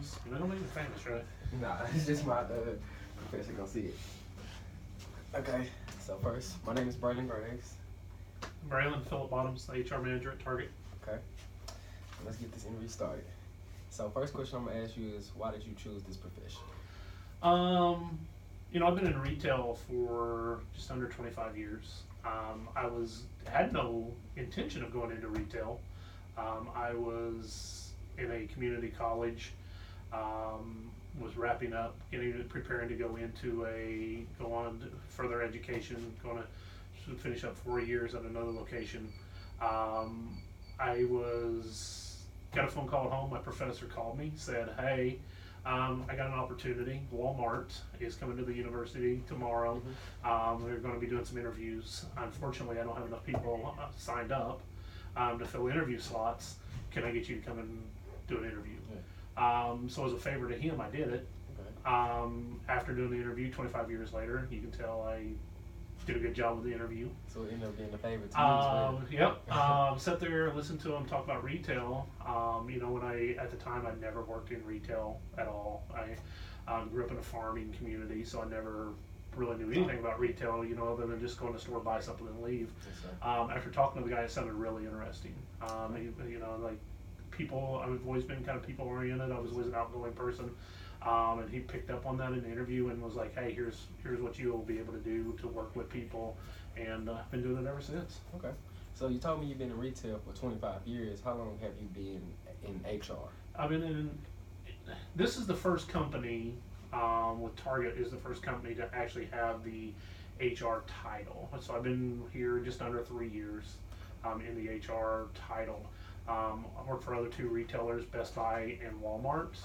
famous. They don't make me famous, right? Nah, it's just my professor gonna see it. Okay, so first, my name is Braylon Graves. Braylon Phillip Bottoms, the HR manager at Target. Okay, let's get this interview started. So first question I'm gonna ask you is, why did you choose this profession? I've been in retail for just under 25 years. I had no intention of going into retail. I was in a community college, was wrapping up, preparing to go on to further education, going to finish up 4 years at another location. I got a phone call at home. My professor called me, said, "Hey, I got an opportunity. Walmart is coming to the university tomorrow. We're going to be doing some interviews. Unfortunately, I don't have enough people signed up to fill interview slots. Can I get you to come and do an interview?" So as a favor to him, I did it. Okay. After doing the interview, 25 years later, you can tell I did a good job with the interview. So it ended up being a favor to you as well. Yep. Sat there, listened to him talk about retail. At the time, I'd never worked in retail at all. I grew up in a farming community, so I never really knew anything about retail, other than just going to the store, buy something and leave. Yes, After talking to the guy, it sounded really interesting. People, I've always been kind of people oriented. I was always an outgoing person. And he picked up on that in the interview and was like, "Hey, here's what you will be able to do to work with people," and I've been doing it ever since. Okay. So you told me you've been in retail for 25 years. How long have you been in HR? I've been in. This is the first company with Target is the first company to actually have the HR title. So I've been here just under 3 years in the HR title. I worked for other two retailers, Best Buy and Walmart.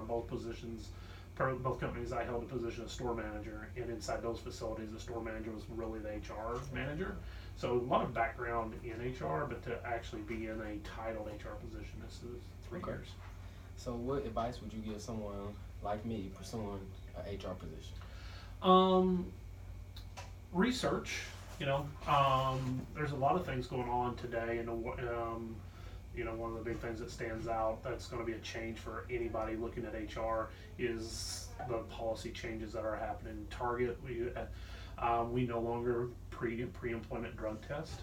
Both companies, I held the position of store manager, and inside those facilities, the store manager was really the HR manager. So a lot of background in HR, but to actually be in a titled HR position, this is 3 years. So what advice would you give someone like me pursuing an HR position? Research. There's a lot of things going on today, and one of the big things that stands out that's going to be a change for anybody looking at HR is the policy changes that are happening. Target, we no longer pre-employment drug test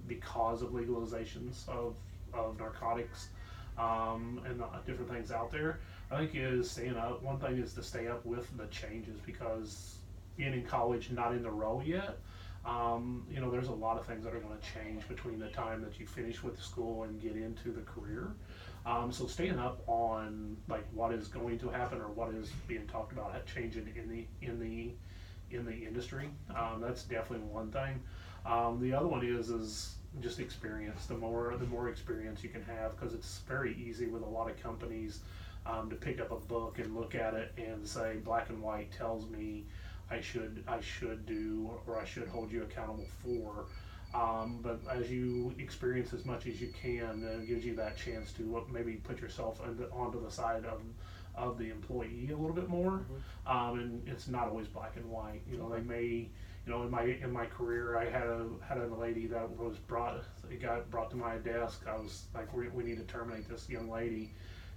because of legalizations of narcotics and different things out there. I think is staying up. One thing is to stay up with the changes, because being in college, not in the role yet, there's a lot of things that are going to change between the time that you finish with school and get into the career. So staying up on like what is going to happen or what is being talked about changing in the industry, that's definitely one thing. The other one is just experience. The more experience you can have, because it's very easy with a lot of companies to pick up a book and look at it and say black and white tells me I should do or I should hold you accountable for. But as you experience as much as you can, it gives you that chance to maybe put yourself onto the side of the employee a little bit more. And it's not always black and white. They may, in my career, I had a lady that got brought to my desk. I was like, we need to terminate this young lady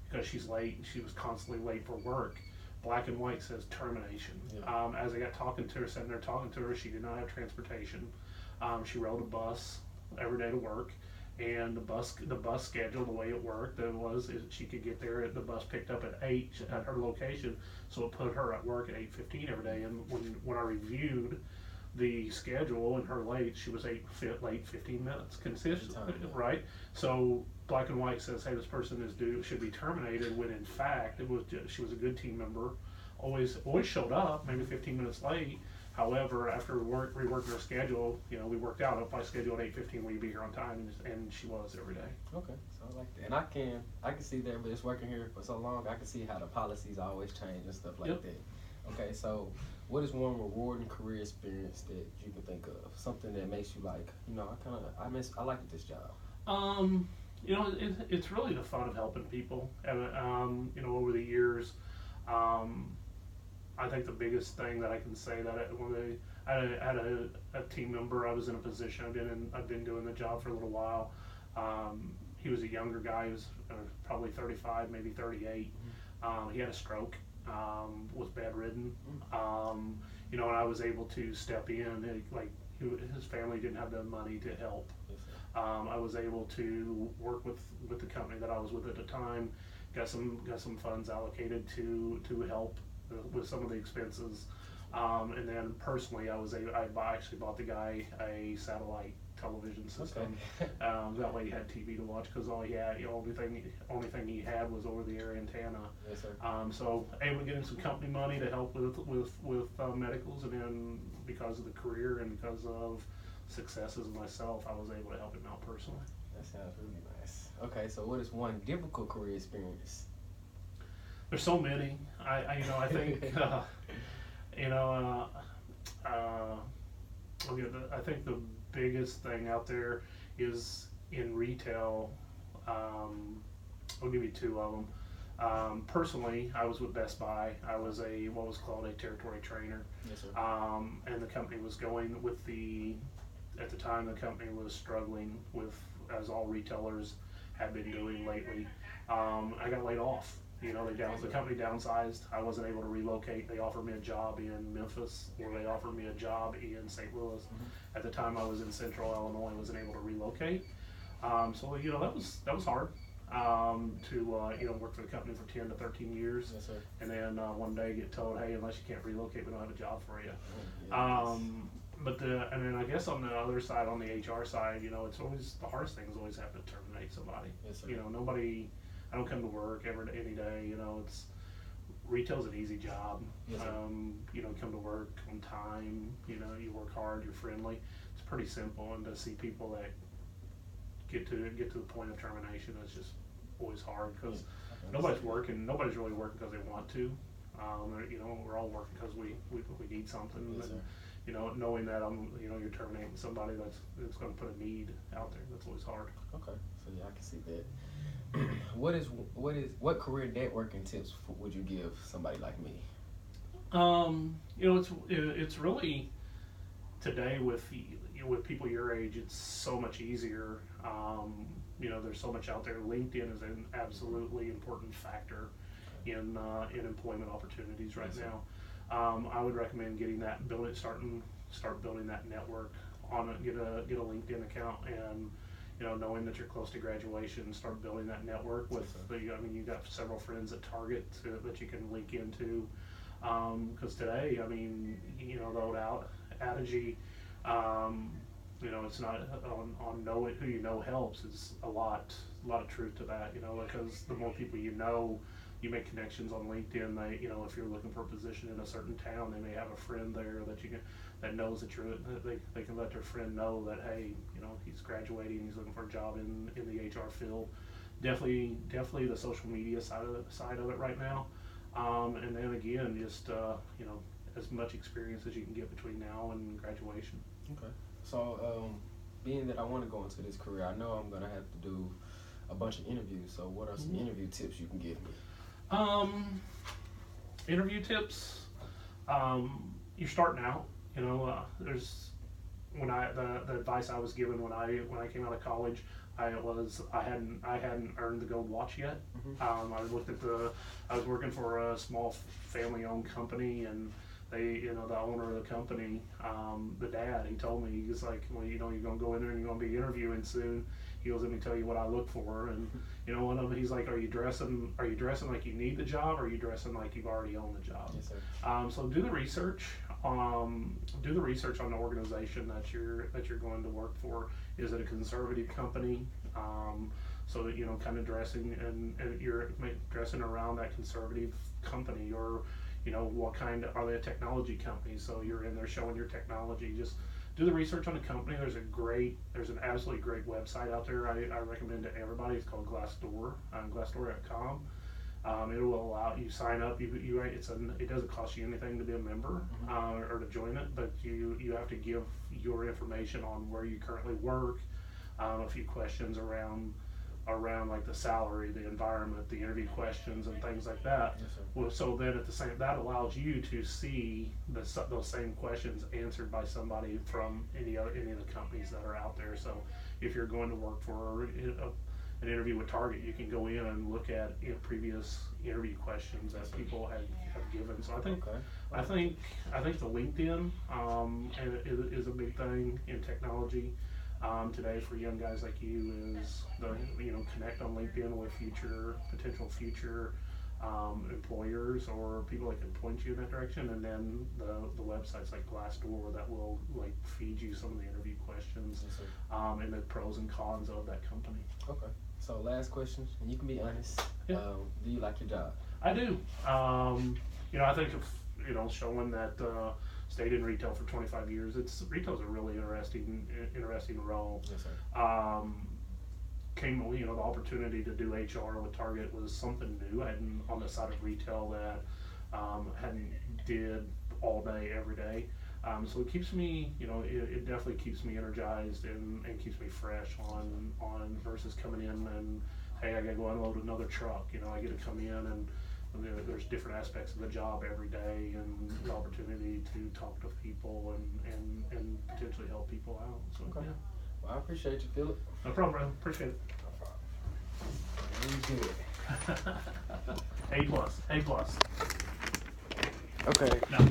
because she's late. She was constantly late for work. Black and white says termination. Yeah. As I got sitting there talking to her, she did not have transportation. She rode a bus every day to work, and the bus schedule, the way it worked, she could get there. The bus picked up at 8 at her location, so it put her at work at 8:15 every day. And when I reviewed the schedule and her late, she was late 15 minutes consistently, right? So black and white says, hey, this person should be terminated, when in fact she was a good team member, always showed up, maybe 15 minutes late. However, after reworking her schedule, we worked out, if I scheduled 8:15, will you be here on time? And she was every day. Okay, so I like that. And I can see that, but it's working here for so long, I can see how the policies always change and stuff like that. Okay, so what is one rewarding career experience that you can think of? Something that makes you like, I like this job. It's really the fun of helping people. And, over the years, I think the biggest thing that I can say that I had a team member, I was in a position, I've been doing the job for a little while. He was a younger guy, he was probably 35, maybe 38. He had a stroke, was bedridden. Mm. You know, and I was able to step in. Like his family didn't have the money to help. Yes, sir. I was able to work with the company that I was with at the time. Got some funds allocated to help with some of the expenses. And then personally, actually bought the guy a satellite television system. Okay. That way he had TV to watch because all he had, the only thing he had was over the air antenna. Yes, sir. So able to get him some company money to help with medicals, and then because of the career and because of successes myself, I was able to help him out personally. That sounds really nice. Okay, so what is one difficult career experience? There's so many. I think I think the biggest thing out there is in retail. I'll give you two of them. Personally, I was with Best Buy. I was what was called a territory trainer. Yes, sir. And the company was going with at the time the company was struggling with, as all retailers have been doing lately. I got laid off. The company downsized. I wasn't able to relocate. They offered me a job in Memphis, or they offered me a job in St. Louis. Mm-hmm. At the time, I was in Central Illinois. I wasn't able to relocate. So that was hard. To work for the company for 10 to 13 years, Yes, sir. and then one day get told, hey, unless you can't relocate, we don't have a job for you. Oh, yes. And then I guess on the other side, on the HR side, it's always the hardest thing is always having to terminate somebody. Yes, sir. Nobody. I don't come to work any day. It's retail's an easy job. Yes, sir. Come to work on time. You work hard. You're friendly. It's pretty simple, and to see people that get to the point of termination is just always hard because nobody's really working because they want to. We're all working because we need something. Yes, And, sir. knowing that you're terminating somebody that's going to put a need out there, that's always hard. Okay, so yeah, I can see that. What career networking tips would you give somebody like me? It's really today with people your age, it's so much easier. There's so much out there. LinkedIn is an absolutely important factor in employment opportunities right Yes, now. I would recommend getting that, start building that network on it. Get a LinkedIn account, and knowing that you're close to graduation, start building that network with you've got several friends at Target that you can link into. Because today, the old adage, it's not on know it, who you know helps, is a lot of truth to that, because the more people you make connections on LinkedIn. If you're looking for a position in a certain town, they may have a friend there that knows that they can let their friend know that, hey, he's graduating, he's looking for a job in the HR field. Definitely the social media side of it right now. And then again, just as much experience as you can get between now and graduation. Okay. So, being that I want to go into this career, I know I'm gonna have to do a bunch of interviews. So, what are some interview tips you can give me? Interview tips. You're starting out. There's the advice I was given when I came out of college. I hadn't earned the gold watch yet. Mm-hmm. I was working for a small family-owned company, and the owner of the company, the dad, he told me, he's like, well, you're gonna go in there and you're gonna be interviewing soon. He goes, let me tell you what I look for, and one of them, he's like, are you dressing like you need the job, or are you dressing like you've already owned the job? Yes, sir. So do the research. Do the research on the organization that you're going to work for. Is it a conservative company? So that kind of dressing and you're dressing around that conservative company, or what kind are they a technology company? So you're in there showing your technology. Just do the research on the company. There's an absolutely great website out there. I recommend to everybody. It's called Glassdoor, Glassdoor.com. It will allow you sign up. It doesn't cost you anything to be a member or to join it, but you have to give your information on where you currently work, a few questions around like the salary, the environment, the interview questions, and things like that. Yes, sir. Well, so then that allows you to see those same questions answered by somebody from any of the companies that are out there. So if you're going to work for an interview with Target, you can go in and look at previous interview questions that people have given. So I think Okay. I think the LinkedIn is a big thing in technology today for young guys like you. Is connect on LinkedIn with potential future employers or people that can point you in that direction, and then the websites like Glassdoor that will like feed you some of the interview questions Yes, sir. and the pros and cons of that company. Okay. So last question, and you can be honest. Yeah. Do you like your job? I do. I think of showing that stayed in retail for 25 years. Retail's a really interesting role. Yes, sir. The opportunity to do HR with Target was something new. I hadn't on the side of retail that hadn't did all day every day. So it keeps me, it definitely keeps me energized and keeps me fresh on versus coming in and, hey, I gotta go unload another truck. I get to come in and there's different aspects of the job every day and the opportunity to talk to people and potentially help people out. So Okay. yeah, Well, I appreciate you, Philip. no problem, bro. Appreciate it. Very good. A plus. Okay. No.